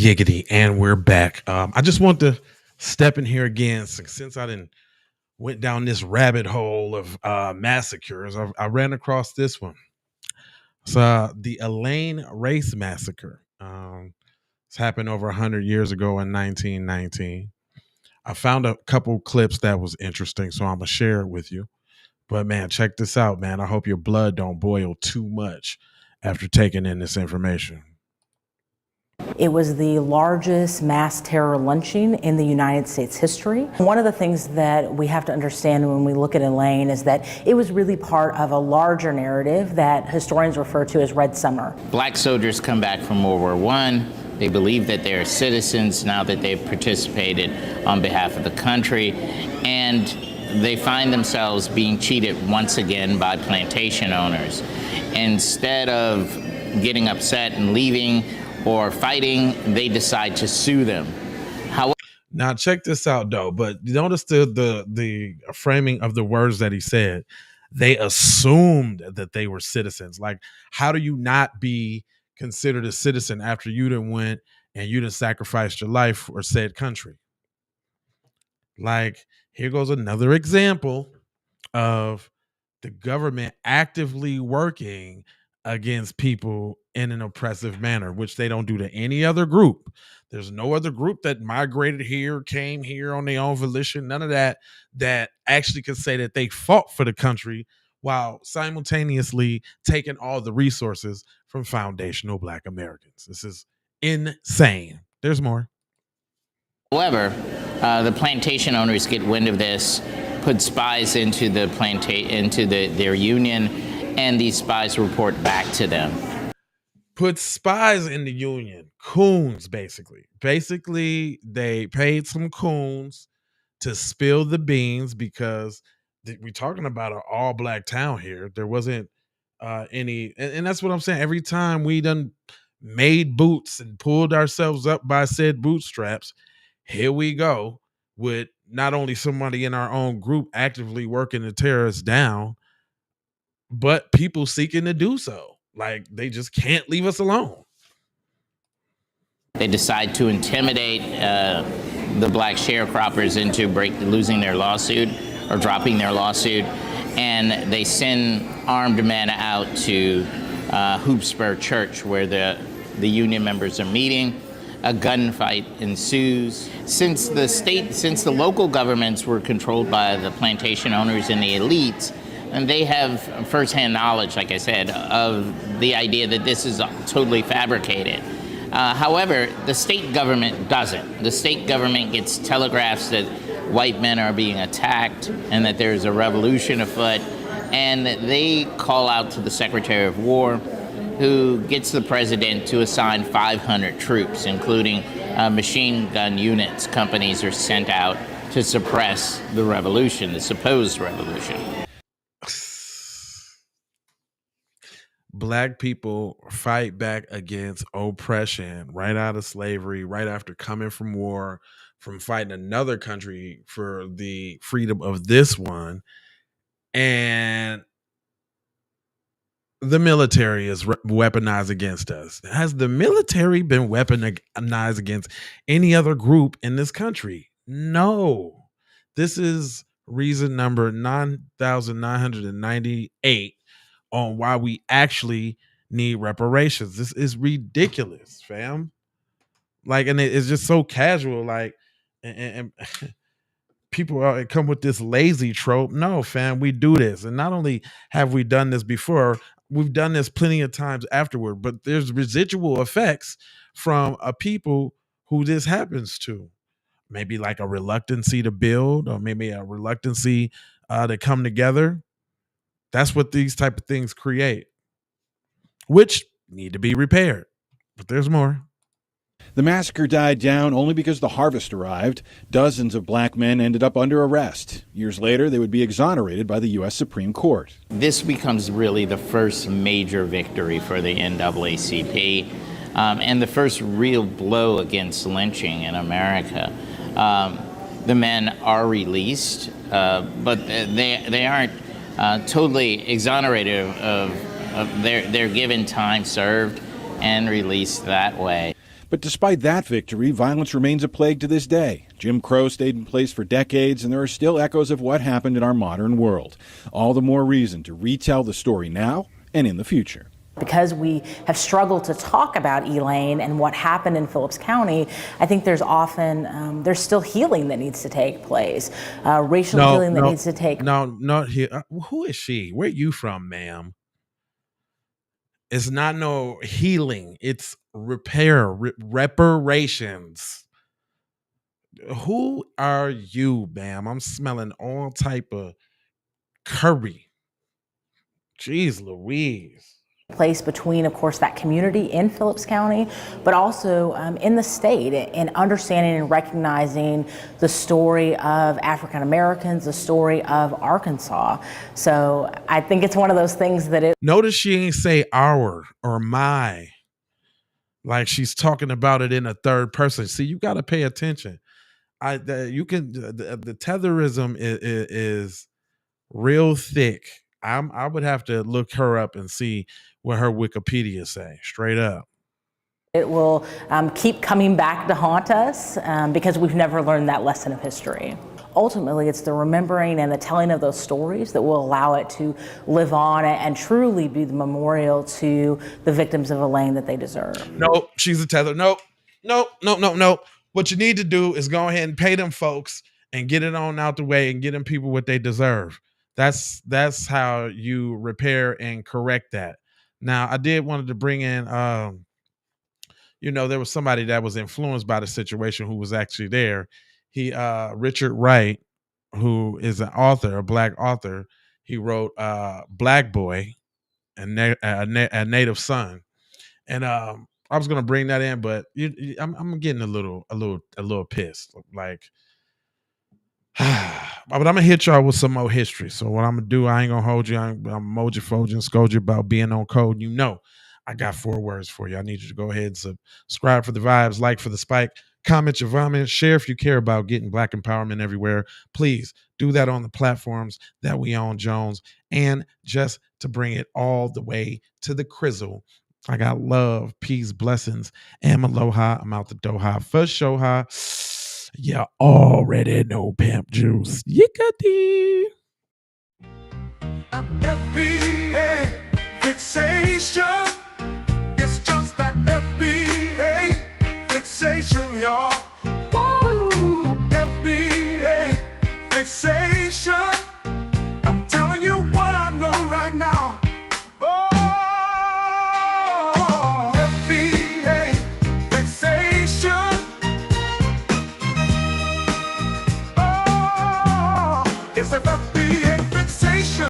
Yiggity, and we're back. I just want to step in here again since I didn't went down this rabbit hole of massacres. I ran across this one. It's the Elaine race massacre. It's happened over 100 years ago in 1919. I found a couple clips that was interesting, so I'm gonna share it with you. But man, check this out, man. I hope your blood don't boil too much after taking in this information. It was the largest mass terror lynching in the United States history. One of the things that we have to understand when we look at Elaine is that it was really part of a larger narrative that historians refer to as Red Summer. Black soldiers come back from World War I. They believe that they're citizens now that they've participated on behalf of the country, and they find themselves being cheated once again by plantation owners. Instead of getting upset and leaving or fighting, they decide to sue them. Now check this out though, but notice the framing of the words that he said. They assumed that they were citizens. Like, how do you not be considered a citizen after you done went and you done sacrificed your life for said country? Like, here goes another example of the government actively working against people in an oppressive manner, which they don't do to any other group. There's no other group that migrated here, came here on their own volition, none of that, that actually could say that they fought for the country while simultaneously taking all the resources from foundational Black Americans. This is insane. There's more. However, the plantation owners get wind of this, put spies into their union, and these spies report back to them. Put spies in the union, coons, basically. Basically, they paid some coons to spill the beans because we're talking about an all-Black town here. There wasn't any, and that's what I'm saying. Every time we done made boots and pulled ourselves up by said bootstraps, here we go with not only somebody in our own group actively working to tear us down, but people seeking to do so. Like, they just can't leave us alone. They decide to intimidate the Black sharecroppers into losing their lawsuit or dropping their lawsuit, and they send armed men out to Hoopspur Church where the union members are meeting. A gunfight ensues. Since the local governments were controlled by the plantation owners and the elites, and they have firsthand knowledge, like I said, of the idea that this is totally fabricated. However, the state government doesn't. The state government gets telegraphs that white men are being attacked and that there's a revolution afoot, and they call out to the Secretary of War, who gets the president to assign 500 troops, including machine gun units. Companies are sent out to suppress the revolution, the supposed revolution. Black people fight back against oppression right out of slavery, right after coming from war, from fighting another country for the freedom of this one. And the military is weaponized against us. Has the military been weaponized against any other group in this country? No. This is reason number 9,998 on why we actually need reparations. This is ridiculous, fam. Like, and it's just so casual. Like, and people come with this lazy trope. No, fam, we do this. And not only have we done this before, we've done this plenty of times afterward, but there's residual effects from a people who this happens to. Maybe like a reluctancy to build, or maybe a reluctancy to come together. That's what these type of things create, which need to be repaired. But there's more. The massacre died down only because the harvest arrived. Dozens of Black men ended up under arrest. Years later, they would be exonerated by the U.S. Supreme Court. This becomes really the first major victory for the NAACP and the first real blow against lynching in America. The men are released, but they aren't totally exonerated of their given time served and released that way. But despite that victory, violence remains a plague to this day. Jim Crow stayed in place for decades, and there are still echoes of what happened in our modern world. All the more reason to retell the story now and in the future. Because we have struggled to talk about Elaine and what happened in Phillips County, I think there's often, there's still healing that needs to take place, racial healing that needs to take. No, not here. Who is she? Where you from, ma'am? It's not no healing. It's reparations. Who are you, ma'am? I'm smelling all type of curry. Jeez Louise. Place between, of course, that community in Phillips County, but also in the state, in understanding and recognizing the story of African Americans, the story of Arkansas. So I think it's one of those things that it. Notice she ain't say our or my, like she's talking about it in a third person. See, you got to pay attention. The tetherism is real thick. I would have to look her up and see what her Wikipedia say, straight up. It will keep coming back to haunt us because we've never learned that lesson of history. Ultimately, it's the remembering and the telling of those stories that will allow it to live on and truly be the memorial to the victims of Elaine that they deserve. Nope, she's a tether. Nope. What you need to do is go ahead and pay them folks and get it on out the way and get them people what they deserve. That's how you repair and correct that. Now, I did wanted to bring in, there was somebody that was influenced by the situation who was actually there. Richard Wright, who is an author, a Black author, he wrote Black Boy, a Native Son. And I was gonna bring that in, but I'm getting a little pissed. Like, but I'm gonna hit y'all with some more history. So what I'm gonna do, I ain't gonna hold you. I'm moji fold and scold you about being on code. I got 4 words for you. I need you to go ahead and subscribe for the vibes, like for the spike, comment your vomit, share if you care about getting Black empowerment everywhere. Please do that on the platforms that we own, Jones. And just to bring it all the way to the crizzle, I got love, peace, blessings, and aloha. I'm out the Doha for Shoha. You already know Pimp Juice. Yickety. FBA fixation. It's just that FBA fixation, y'all. Woo! FBA fixation. I'm telling you what I know right now. Oh, FBA fixation. Oh, it's the FBA.